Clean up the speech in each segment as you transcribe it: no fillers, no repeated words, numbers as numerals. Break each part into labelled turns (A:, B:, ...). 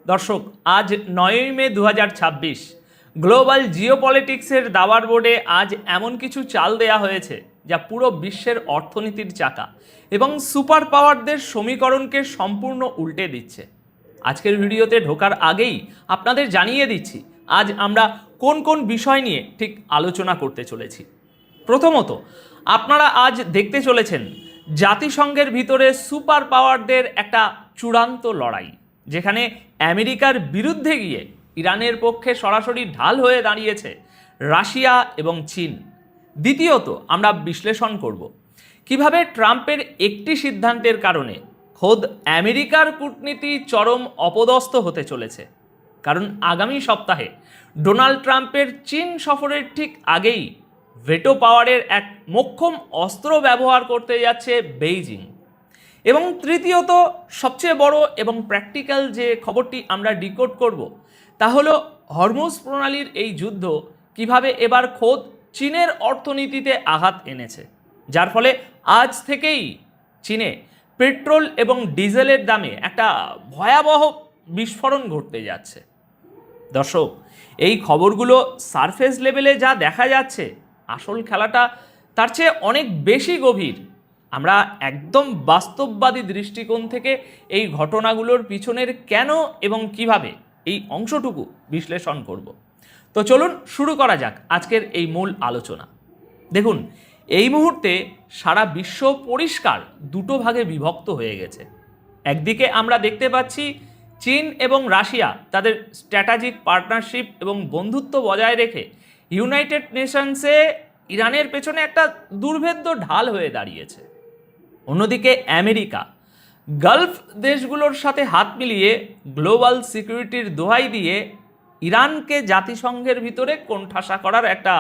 A: দর্শক, আজ 9ই মে 2026 গ্লোবাল জিওপলিটিক্সের দাবার বোর্ডে আজ এমন কিছু চাল দেয়া হয়েছে যা পুরো বিশ্বের অর্থনীতির চাকা এবং সুপার পাওয়ারদের সমীকরণকে সম্পূর্ণ উল্টে দিচ্ছে। আজকের ভিডিওতে ঢোকার আগেই আপনাদের জানিয়ে দিচ্ছি আজ আমরা কোন কোন বিষয় নিয়ে ঠিক আলোচনা করতে চলেছি। প্রথমত, আপনারা আজ দেখতে চলেছেন জাতিসংঘের ভিতরে সুপার পাওয়ারদের একটা চূড়ান্ত লড়াই, যেখানে আমেরিকার বিরুদ্ধে গিয়ে ইরানের পক্ষে সরাসরি ঢাল হয়ে দাঁড়িয়েছে রাশিয়া এবং চীন। দ্বিতীয়ত, আমরা বিশ্লেষণ করব কিভাবে ট্রাম্পের একটি সিদ্ধান্তের কারণে খোদ আমেরিকার কূটনীতি চরম অপদস্থ হতে চলেছে, কারণ আগামী সপ্তাহে ডোনাল্ড ট্রাম্পের চীন সফরের ঠিক আগেই ভেটো পাওয়ারের এক মোক্ষম অস্ত্র ব্যবহার করতে যাচ্ছে বেইজিং। এবং তৃতীয়ত, সবচেয়ে বড় এবং প্র্যাকটিক্যাল যে খবরটি আমরা ডিকোড করব তা হলো হরমুজ প্রণালীর এই যুদ্ধ কিভাবে এবার খোদ চীনের অর্থনীতিতে আঘাত এনেছে, যার ফলে আজ থেকেই চীনে পেট্রোল এবং ডিজেলের দামে একটা ভয়াবহ বিস্ফোরণ ঘটতে যাচ্ছে। দর্শক, এই খবরগুলো সারফেস লেভেলে যা দেখা যাচ্ছে, আসল খেলাটা তার চেয়ে অনেক বেশি গভীর। আমরা একদম বাস্তববাদী দৃষ্টিকোণ থেকে এই ঘটনাগুলোর পিছনের কেন এবং কিভাবে এই অংশটুকু বিশ্লেষণ করব। তো চলুন শুরু করা যাক আজকের এই মূল আলোচনা। দেখুন, এই মুহূর্তে সারা বিশ্ব পরিষ্কার দুটো ভাগে বিভক্ত হয়ে গেছে। একদিকে আমরা দেখতে পাচ্ছি চীন এবং রাশিয়া তাদের স্ট্র্যাটেজিক পার্টনারশিপ এবং বন্ধুত্ব বজায় রেখে ইউনাইটেড নেশনসে ইরানের পেছনে একটা দুর্ভেদ্য ঢাল হয়ে দাঁড়িয়েছে। অন্যদিকে আমেরিকা গালফ দেশগুলোর সাথে হাত মিলিয়ে গ্লোবাল সিকিউরিটির দোহাই দিয়ে ইরানকে জাতিসংঘের ভিতরে কোণঠাসা করার একটা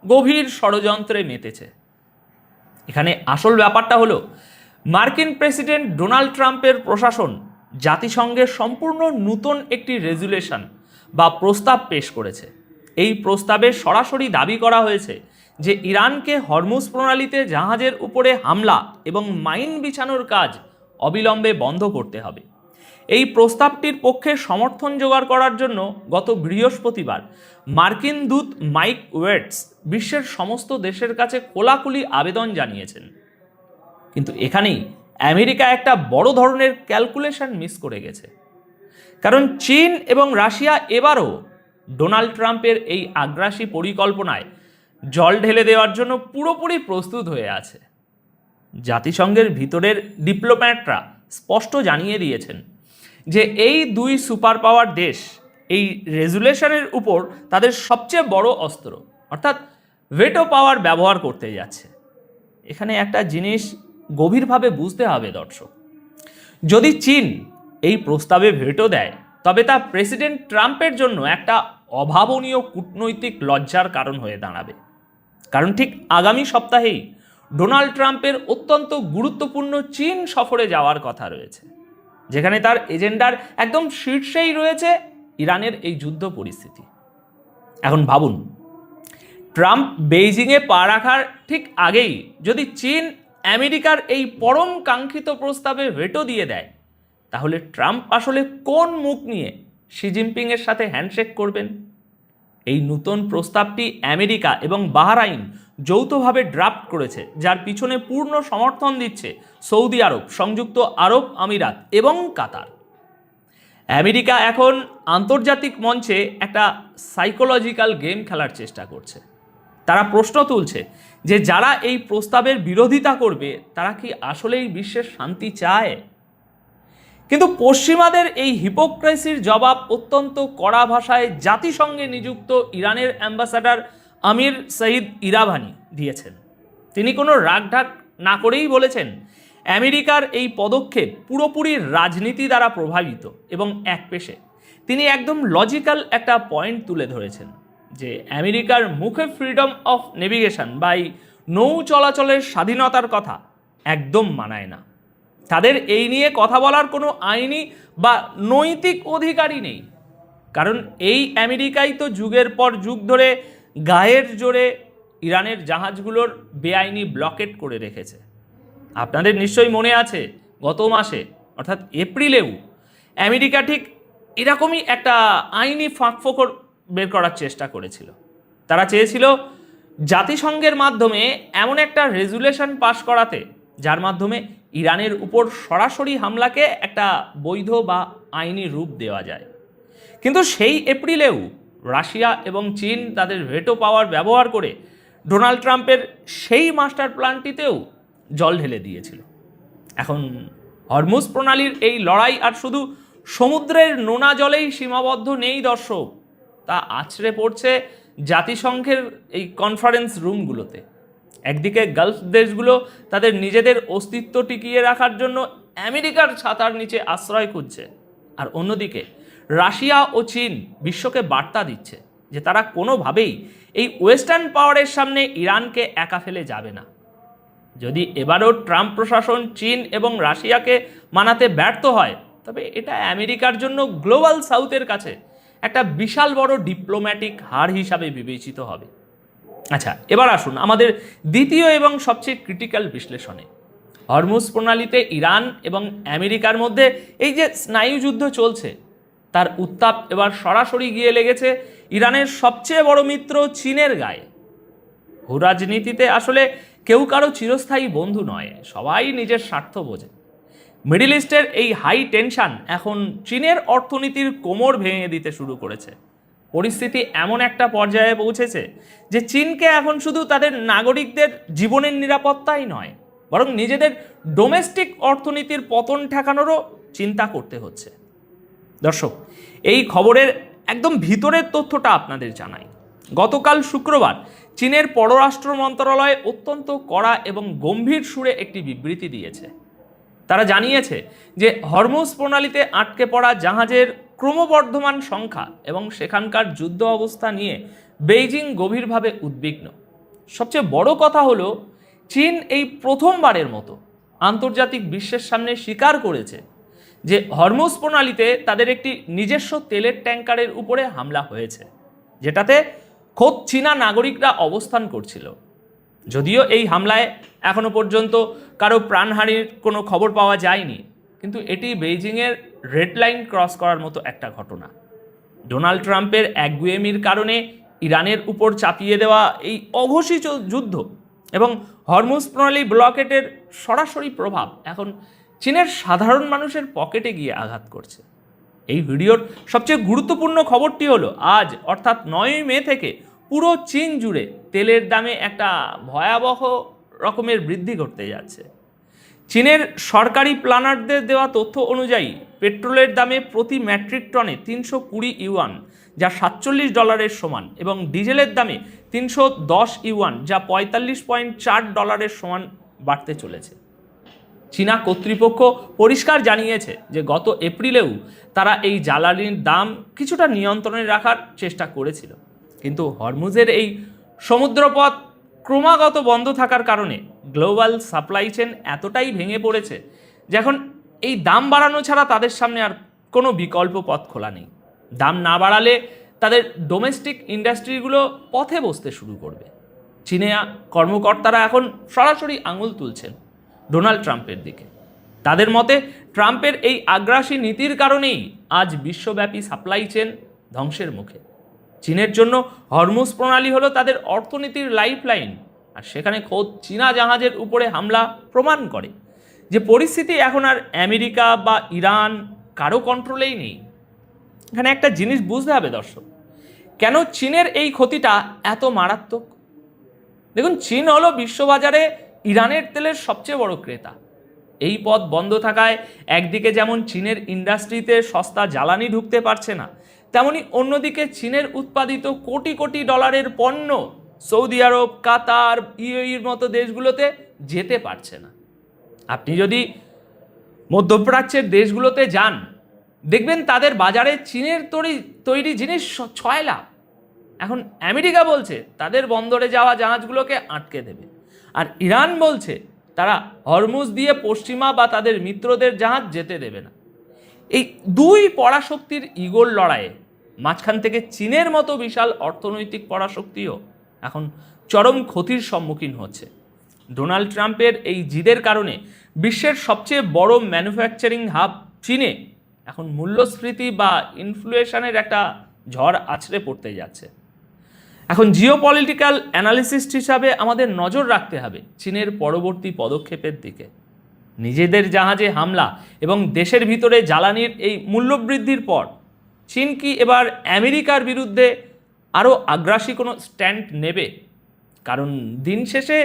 A: গভীর ষড়যন্ত্রে মেতেছে। এখানে আসল ব্যাপারটা হলো মার্কিন প্রেসিডেন্ট ডোনাল্ড ট্রাম্পের প্রশাসন জাতিসংঘের সম্পূর্ণ নতুন একটি রেজুলেশন বা প্রস্তাব পেশ করেছে। এই প্রস্তাবে সরাসরি দাবি করা হয়েছে যে ইরানকে হরমুজ প্রণালীতে জাহাজের উপরে হামলা এবং মাইন বিছানোর কাজ অবিলম্বে বন্ধ করতে হবে। এই প্রস্তাবটির পক্ষে সমর্থন জোগাড় করার জন্য গত বৃহস্পতিবার মার্কিন দূত মাইক ওয়েটস বিশ্বের সমস্ত দেশের কাছে খোলাখুলি আবেদন জানিয়েছেন। কিন্তু এখানেই আমেরিকা একটা বড় ধরনের ক্যালকুলেশন মিস করে গেছে, কারণ চীন এবং রাশিয়া এবারও ডোনাল্ড ট্রাম্পের এই আগ্রাসী পরিকল্পনায় জল ঢেলে দেওয়ার জন্য পুরোপুরি প্রস্তুত হয়ে আছে। জাতিসংঘের ভিতরের ডিপ্লোম্যাটরা স্পষ্ট জানিয়ে দিয়েছেন যে এই দুই সুপার পাওয়ার দেশ এই রেজুলেশনের উপর তাদের সবচেয়ে বড় অস্ত্র অর্থাৎ ভেটো পাওয়ার ব্যবহার করতে যাচ্ছে। এখানে একটা জিনিস গভীরভাবে বুঝতে হবে দর্শক, যদি চীন এই প্রস্তাবে ভেটো দেয় তবে তা প্রেসিডেন্ট ট্রাম্পের জন্য একটা অভাবনীয় কূটনৈতিক লজ্জার কারণ হয়ে দাঁড়াবে। কারণ ঠিক আগামী সপ্তাহেই ডোনাল্ড ট্রাম্পের অত্যন্ত গুরুত্বপূর্ণ চীন সফরে যাওয়ার কথা রয়েছে, যেখানে তার এজেন্ডার একদম শীর্ষেই রয়েছে ইরানের এই যুদ্ধ পরিস্থিতি। এখন ভাবুন, ট্রাম্প বেইজিংয়ে পা রাখার ঠিক আগেই যদি চীন আমেরিকার এই পরম কাঙ্ক্ষিত প্রস্তাবে ভেটো দিয়ে দেয়, তাহলে ট্রাম্প আসলে কোন মুখ নিয়ে শি জিনপিংয়ের সাথে হ্যান্ডশেক করবেন? এই নতুন প্রস্তাবটি আমেরিকা এবং বাহরাইন যৌথভাবে ড্রাফট করেছে, যার পিছনে পূর্ণ সমর্থন দিচ্ছে সৌদি আরব, সংযুক্ত আরব আমিরাত এবং কাতার। আমেরিকা এখন আন্তর্জাতিক মঞ্চে একটা সাইকোলজিক্যাল গেম খেলার চেষ্টা করছে। তারা প্রশ্ন তুলছে যে যারা এই প্রস্তাবের বিরোধিতা করবে তারা কি আসলেই বিশ্বের শান্তি চায়? কিন্তু পশ্চিমাদের এই হিপোক্রেসির জবাব অত্যন্ত কড়া ভাষায় জাতিসংঘে নিযুক্ত ইরানের অ্যাম্বাসাডার আমির সঈদ ইরাভানি দিয়েছেন। তিনি কোনো রাগঢাক না করেই বলেছেন আমেরিকার এই পদক্ষেপ পুরোপুরি রাজনীতি দ্বারা প্রভাবিত এবং একপেশে। তিনি একদম লজিক্যাল একটা পয়েন্ট তুলে ধরেছেন যে আমেরিকার মুখে ফ্রিডম অফ নেভিগেশন বা নৌ চলাচলের স্বাধীনতার কথা একদম মানায় না। তাদের এই নিয়ে কথা বলার কোনো আইনি বা নৈতিক অধিকারই নেই, কারণ এই আমেরিকাই তো যুগের পর যুগ ধরে গায়ের জোরে ইরানের জাহাজগুলোর বেআইনি ব্লকেট করে রেখেছে। আপনাদের নিশ্চয়ই মনে আছে গত মাসে অর্থাৎ এপ্রিলেও আমেরিকা ঠিক এরকমই একটা আইনি ফাঁকফোকর বের করার চেষ্টা করেছিল। তারা চেয়েছিল জাতিসংঘের মাধ্যমে এমন একটা রেজুলেশন পাশ করাতে যার মাধ্যমে ইরানের উপর সরাসরি হামলাকে একটা বৈধ বা আইনি রূপ দেওয়া যায়। কিন্তু সেই এপ্রিলেও রাশিয়া এবং চীন তাদের ভেটো পাওয়ার ব্যবহার করে ডোনাল্ড ট্রাম্পের সেই মাস্টার প্ল্যানটিতেও জল ঢেলে দিয়েছিল। এখন হরমুজ প্রণালীর এই লড়াই আর শুধু সমুদ্রের নোনা জলেই সীমাবদ্ধ নেই দর্শক, তা আছড়ে পড়ছে জাতিসংঘের এই কনফারেন্স রুমগুলোতে। একদিকে গালফ দেশগুলো তাদের নিজেদের অস্তিত্ব টিকিয়ে রাখার জন্য আমেরিকার ছাতার নিচে আশ্রয় খুঁজছে, আর অন্যদিকে রাশিয়া ও চীন বিশ্বকে বার্তা দিচ্ছে যে তারা কোনোভাবেই এই ওয়েস্টার্ন পাওয়ারের সামনে ইরানকে একা ফেলে যাবে না। যদি এবারও ট্রাম্প প্রশাসন চীন এবং রাশিয়াকে মানাতে ব্যর্থ হয়, তবে এটা আমেরিকার জন্য গ্লোবাল সাউথের কাছে একটা বিশাল বড় ডিপ্লোম্যাটিক হার হিসাবে বিবেচিত হবে। আচ্ছা, এবার আসুন আমাদের দ্বিতীয় এবং সবচেয়ে ক্রিটিক্যাল বিশ্লেষণে। হরমুজ প্রণালীতে ইরান এবং আমেরিকার মধ্যে এই যে স্নায়ুযুদ্ধ চলছে, তার উত্তাপ এবার সরাসরি গিয়ে লেগেছে ইরানের সবচেয়ে বড় মিত্র চীনের গায়ে। ভূরাজনীতিতে আসলে কেউ কারো চিরস্থায়ী বন্ধু নয়, সবাই নিজের স্বার্থ বোঝে। মিডল ইস্টের এই হাই টেনশন এখন চীনের অর্থনীতির কোমর ভেঙে দিতে শুরু করেছে। পরিস্থিতি এমন একটা পর্যায়ে পৌঁছেছে যে চীনকে এখন শুধু তাদের নাগরিকদের জীবনের নিরাপত্তাই নয়, বরং নিজেদের ডোমেস্টিক অর্থনীতির পতন ঠেকানোরও চিন্তা করতে হচ্ছে। দর্শক, এই খবরের একদম ভিতরের তথ্যটা আপনাদের জানাই। গতকাল শুক্রবার চীনের পররাষ্ট্র মন্ত্রণালয় অত্যন্ত কড়া এবং গম্ভীর সুরে একটি বিবৃতি দিয়েছে। তারা জানিয়েছে যে হরমুজ প্রণালীতে আটকে পড়া জাহাজের ক্রমবর্ধমান সংখ্যা এবং সেখানকার যুদ্ধ অবস্থা নিয়ে বেইজিং গভীরভাবে উদ্বিগ্ন। সবচেয়ে বড় কথা হলো, চীন এই প্রথমবারের মতো আন্তর্জাতিক বিশ্বের সামনে স্বীকার করেছে যে হরমুজ প্রণালীতে তাদের একটি নিজস্ব তেলের ট্যাঙ্কারের উপরে হামলা হয়েছে, যেটাতে খোদ চীনা নাগরিকরা অবস্থান করছিল। যদিও এই হামলায় এখনো পর্যন্ত কারো প্রাণহানির কোনো খবর পাওয়া যায়নি, কিন্তু এটি বেইজিংয়ের রেড লাইন ক্রস করার মতো একটা ঘটনা। ডোনাল্ড ট্রাম্পের একগুয়েমির কারণে ইরানের উপর চাপিয়ে দেওয়া এই অঘোষিত যুদ্ধ এবং হরমুজ প্রণালী ব্লকেটের সরাসরি প্রভাব এখন চীনের সাধারণ মানুষের পকেটে গিয়ে আঘাত করছে। এই ভিডিওর সবচেয়ে গুরুত্বপূর্ণ খবরটি হলো, আজ অর্থাৎ 9 মে থেকে পুরো চীন জুড়ে তেলের দামে একটা ভয়াবহ রকমের বৃদ্ধি ঘটতে যাচ্ছে। চীনের সরকারি প্ল্যানারদের দেওয়া তথ্য অনুযায়ী পেট্রোলের দামে প্রতি মেট্রিক টনে 320 ইউয়ান, যা $47 সমান, এবং ডিজেলের দামে 310 ইউয়ান, যা $45.4 সমান বাড়তে চলেছে। চীনা কর্তৃপক্ষ পরিষ্কার জানিয়েছে যে গত এপ্রিলেও তারা এই জ্বালানির দাম কিছুটা নিয়ন্ত্রণে রাখার চেষ্টা করেছিল, কিন্তু হরমুজের এই সমুদ্রপথ ক্রমাগত বন্ধ থাকার কারণে গ্লোবাল সাপ্লাই চেন এতটাই ভেঙে পড়েছে যে এখন এই দাম বাড়ানো ছাড়া তাদের সামনে আর কোনো বিকল্প পথ খোলা নেই। দাম না বাড়ালে তাদের ডোমেস্টিক ইন্ডাস্ট্রিগুলো পথে বসতে শুরু করবে। চীনা কর্মকর্তারা এখন সরাসরি আঙুল তুলছেন ডোনাল্ড ট্রাম্পের দিকে। তাদের মতে ট্রাম্পের এই আগ্রাসী নীতির কারণেই আজ বিশ্বব্যাপী সাপ্লাই চেন ধ্বংসের মুখে। চীনের জন্য হরমুজ প্রণালী হলো তাদের অর্থনীতির লাইফলাইন, আর সেখানে খোদ চীনা জাহাজের উপরে হামলা প্রমাণ করে যে পরিস্থিতি এখন আর আমেরিকা বা ইরান কারো কন্ট্রোলেই নেই। এখানে একটা জিনিস বুঝতে হবে দর্শক, কেন চীনের এই ক্ষতিটা এত মারাত্মক। দেখুন, চীন হলো বিশ্ববাজারে ইরানের তেলের সবচেয়ে বড় ক্রেতা। এই পথ বন্ধ থাকায় একদিকে যেমন চীনের ইন্ডাস্ট্রিতে সস্তা জ্বালানি ঢুকতে পারছে না, তেমনি অন্যদিকে চীনের উৎপাদিত কোটি কোটি ডলারের পণ্য সৌদি আরব, কাতার, ইউএইর মতো দেশগুলোতে যেতে পারছে না। আপনি যদি মধ্যপ্রাচ্যের দেশগুলোতে যান, দেখবেন তাদের বাজারে চীনের তৈরি জিনিস ছয়লা। এখন আমেরিকা বলছে তাদের বন্দরে যাওয়া জাহাজগুলোকে আটকে দেবে, আর ইরান বলছে তারা হরমুজ দিয়ে পশ্চিমা বা তাদের মিত্রদের জাহাজ যেতে দেবে না। এই দুই পরাশক্তির ইগোর লড়াইয়ে মাঝখান থেকে চীনের মতো বিশাল অর্থনৈতিক পরাশক্তিও এখন চরম ক্ষতির সম্মুখীন হচ্ছে। ডোনাল্ড ট্রাম্পের এই জিদের কারণে বিশ্বের সবচেয়ে বড় ম্যানুফ্যাকচারিং হাব চীনে এখন মূল্যস্ফীতি বা ইনফ্লেশনের একটা ঝড় আছড়ে পড়তে যাচ্ছে। এখন জিওপলিটিক্যাল অ্যানালিসিস্ট হিসাবে আমাদের নজর রাখতে হবে চীনের পরবর্তী পদক্ষেপের দিকে। নিজেদের জাহাজে হামলা এবং দেশের ভিতরে জ্বালানির এই মূল্যবৃদ্ধির পর চীন কি এবার আমেরিকার বিরুদ্ধে আরও আগ্রাসী কোনো স্ট্যান্ড নেবে? কারণ দিন শেষে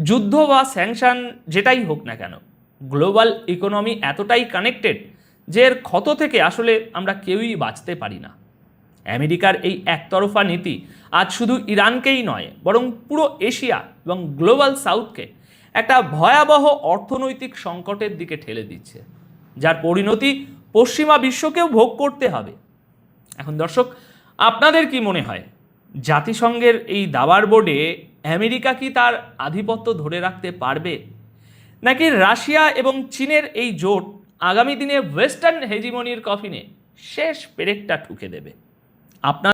A: যুদ্ধ বা স্যাংশন যেটাই হোক না কেন, গ্লোবাল ইকোনমি এতটাই কানেক্টেড যে এর ক্ষত থেকে আসলে আমরা কেউই বাঁচতে পারি না। আমেরিকার এই একতরফা নীতি আজ শুধু ইরানকেই নয়, বরং পুরো এশিয়া এবং গ্লোবাল সাউথকে একটা ভয়াবহ অর্থনৈতিক সংকটের দিকে ঠেলে দিচ্ছে, যার পরিণতি পশ্চিমা বিশ্বকেও ভোগ করতে হবে। এখন দর্শক, আপনাদের কি মনে হয় জাতিসংঘের এই দাবার বোর্ডে আমেরিকা কি তার আধিপত্য ধরে রাখতে পারবে, নাকি রাশিয়া এবং চীনের এই জোট আগামী দিনে ওয়েস্টার্ন হেজিমনির কফিনে শেষ পেরেকটা ঠুকে দেবে? আপনার